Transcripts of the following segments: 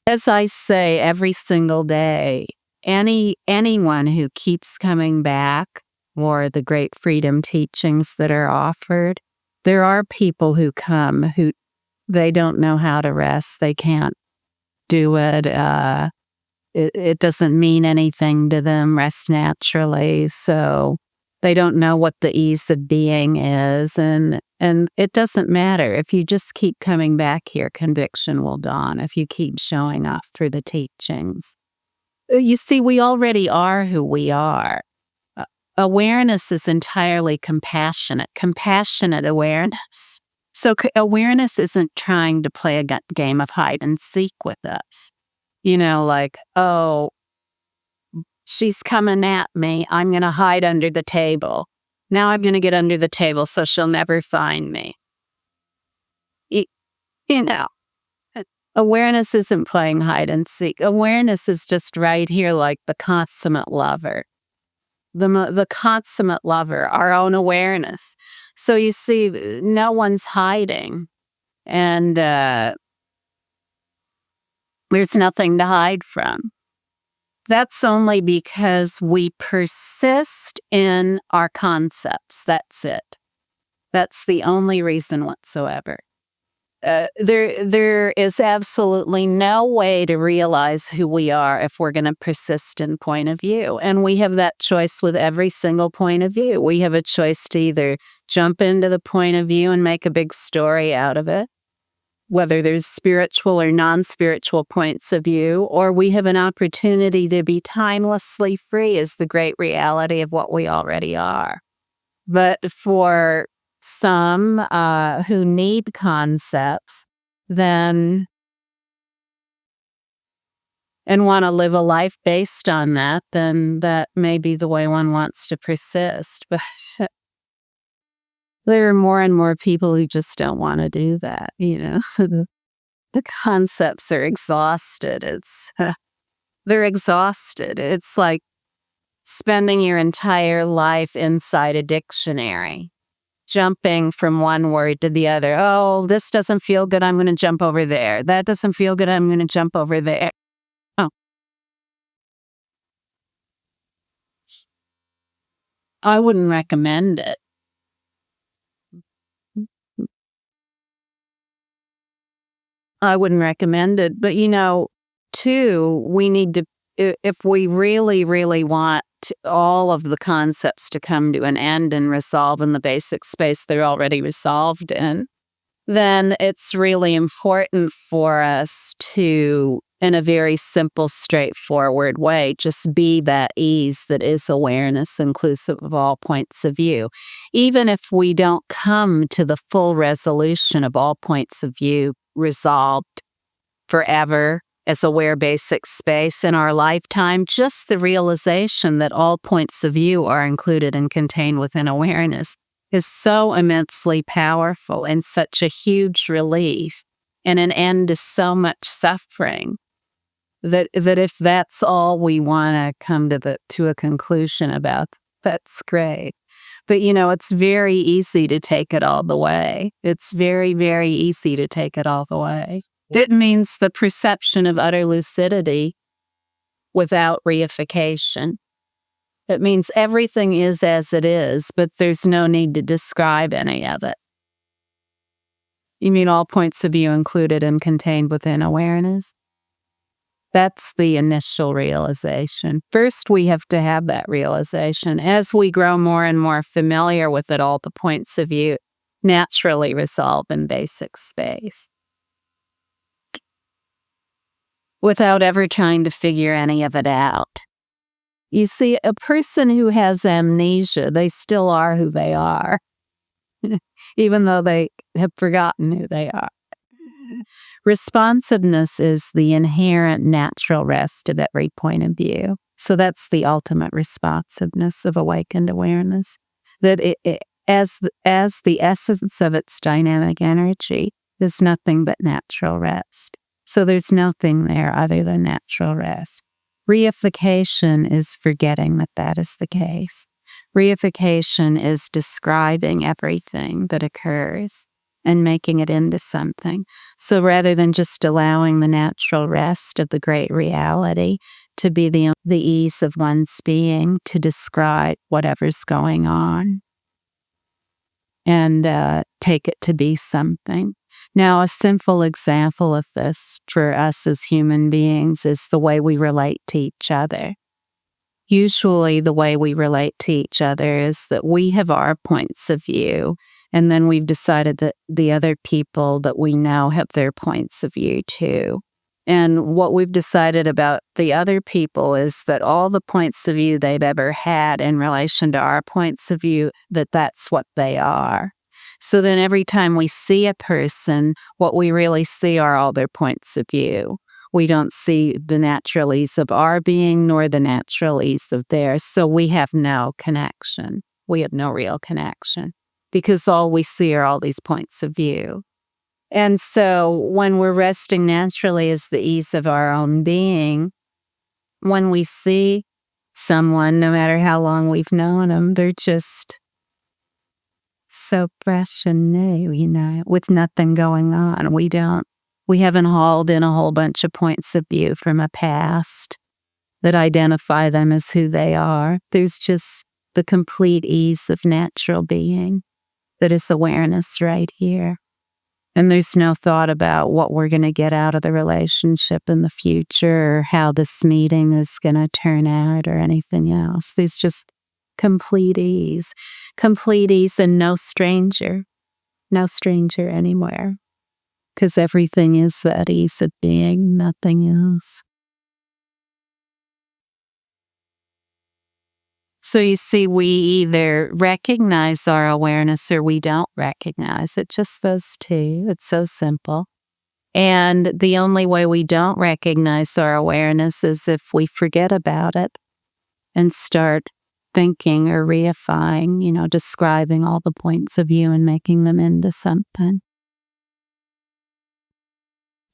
As I say every single day, anyone who keeps coming back for the great freedom teachings that are offered, there are people who come who they don't know how to rest. They can't do it. It doesn't mean anything to them, rest naturally. So they don't know what the ease of being is. And it doesn't matter. If you just keep coming back here, conviction will dawn if you keep showing up for the teachings. You see, we already are who we are. Awareness is entirely compassionate awareness. So awareness isn't trying to play a game of hide and seek with us. Like, oh, she's coming at me. I'm going to hide under the table. Now I'm going to get under the table so she'll never find me. Awareness isn't playing hide and seek. Awareness is just right here like the consummate lover. The consummate lover, our own awareness. So you see, no one's hiding. And there's nothing to hide from. That's only because we persist in our concepts. That's it. That's the only reason whatsoever. There is absolutely no way to realize who we are if we're going to persist in point of view. And we have that choice with every single point of view. We have a choice to either jump into the point of view and make a big story out of it, whether there's spiritual or non-spiritual points of view, or we have an opportunity to be timelessly free as the great reality of what we already are. But for some who need concepts, then, and want to live a life based on that, then that may be the way one wants to persist. But there are more and more people who just don't want to do that, The concepts are exhausted. They're exhausted. It's like spending your entire life inside a dictionary, jumping from one word to the other. Oh, this doesn't feel good. I'm going to jump over there. That doesn't feel good. I'm going to jump over there. Oh. I wouldn't recommend it. I wouldn't recommend it. But, too, we need to, if we really, really want all of the concepts to come to an end and resolve in the basic space they're already resolved in, then it's really important for us to, in a very simple, straightforward way, just be that ease that is awareness, inclusive of all points of view. Even if we don't come to the full resolution of all points of view resolved forever as aware basic space in our lifetime, just the realization that all points of view are included and contained within awareness is so immensely powerful and such a huge relief and an end to so much suffering that if that's all we want to come to a conclusion about, that's great. But, it's very easy to take it all the way. It's very, very easy to take it all the way. It means the perception of utter lucidity without reification. It means everything is as it is, but there's no need to describe any of it. You mean all points of view included and contained within awareness? That's the initial realization. First, we have to have that realization. As we grow more and more familiar with it, all the points of view naturally resolve in basic space, without ever trying to figure any of it out. You see, a person who has amnesia, they still are who they are, even though they have forgotten who they are. Responsiveness is the inherent natural rest of every point of view. So that's the ultimate responsiveness of awakened awareness, that as the essence of its dynamic energy is nothing but natural rest. So there's nothing there other than natural rest. Reification is forgetting that is the case. Reification is describing everything that occurs. and making it into something. So rather than just allowing the natural rest of the great reality to be the ease of one's being to describe whatever's going on and take it to be something. Now, a simple example of this for us as human beings is the way we relate to each other. Usually the way we relate to each other is that we have our points of view, and then we've decided that the other people that we know have their points of view too. And what we've decided about the other people is that all the points of view they've ever had in relation to our points of view, that's what they are. So then every time we see a person, what we really see are all their points of view. We don't see the natural ease of our being nor the natural ease of theirs. So we have no connection. We have no real connection because all we see are all these points of view. And so when we're resting naturally as the ease of our own being, when we see someone, no matter how long we've known them, they're just so fresh and new, with nothing going on. We haven't hauled in a whole bunch of points of view from a past that identify them as who they are. There's just the complete ease of natural being that is awareness right here. And there's no thought about what we're going to get out of the relationship in the future or how this meeting is going to turn out or anything else. There's just complete ease and no stranger anywhere. Because everything is that ease of being, nothing else. So you see, we either recognize our awareness or we don't recognize it, just those two. It's so simple. And the only way we don't recognize our awareness is if we forget about it and start thinking or reifying, describing all the points of view and making them into something.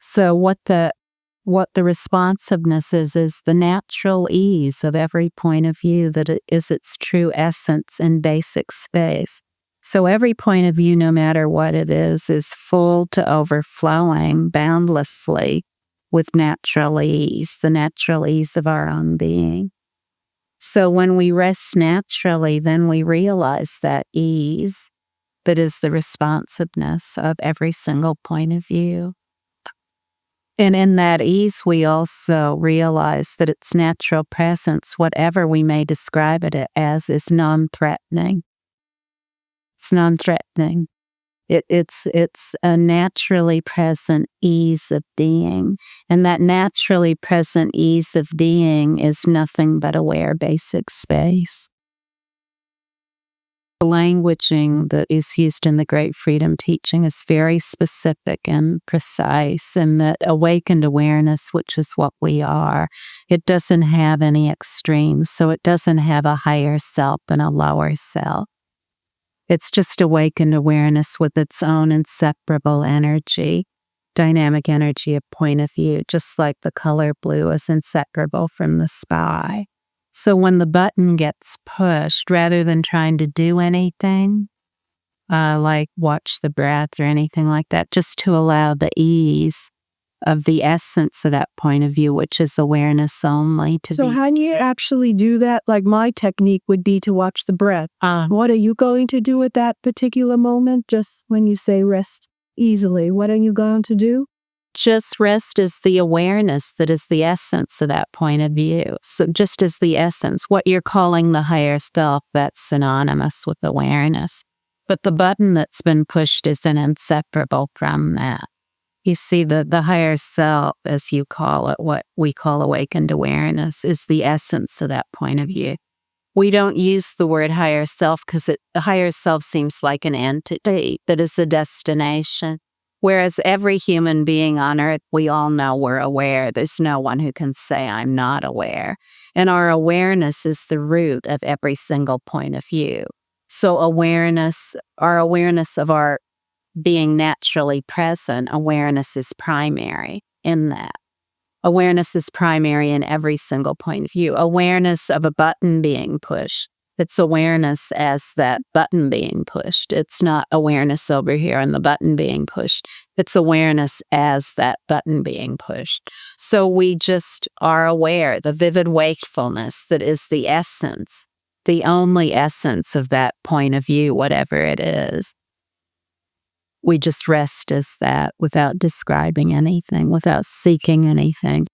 So what the responsiveness is the natural ease of every point of view that it is its true essence in basic space. So every point of view, no matter what it is full to overflowing boundlessly with natural ease, the natural ease of our own being. So when we rest naturally, then we realize that ease that is the responsiveness of every single point of view. And in that ease, we also realize that its natural presence, whatever we may describe it as, is non-threatening. It's non-threatening. It's a naturally present ease of being. And that naturally present ease of being is nothing but aware basic space. The languaging that is used in the Great Freedom Teaching is very specific and precise, and that awakened awareness, which is what we are, it doesn't have any extremes, so it doesn't have a higher self and a lower self. It's just awakened awareness with its own inseparable energy, dynamic energy of point of view, just like the color blue is inseparable from the sky. So when the button gets pushed, rather than trying to do anything, like watch the breath or anything like that, just to allow the ease of the essence of that point of view, which is awareness only. So how do you actually do that? Like my technique would be to watch the breath. What are you going to do at that particular moment? Just when you say rest easily, what are you going to do? Just rest is the awareness that is the essence of that point of view. So just as the essence, what you're calling the higher self, that's synonymous with awareness. But the button that's been pushed is inseparable from that. You see, the higher self, as you call it, what we call awakened awareness, is the essence of that point of view. We don't use the word higher self because the higher self seems like an entity that is a destination. Whereas every human being on earth, we all know we're aware. There's no one who can say, I'm not aware. And our awareness is the root of every single point of view. So our awareness of our being naturally present, awareness is primary in that. Awareness is primary in every single point of view. Awareness of a button being pushed It's awareness as that button being pushed. It's not awareness over here and the button being pushed. It's awareness as that button being pushed. So we just are aware, the vivid wakefulness that is the essence, the only essence of that point of view, whatever it is. We just rest as that without describing anything, without seeking anything.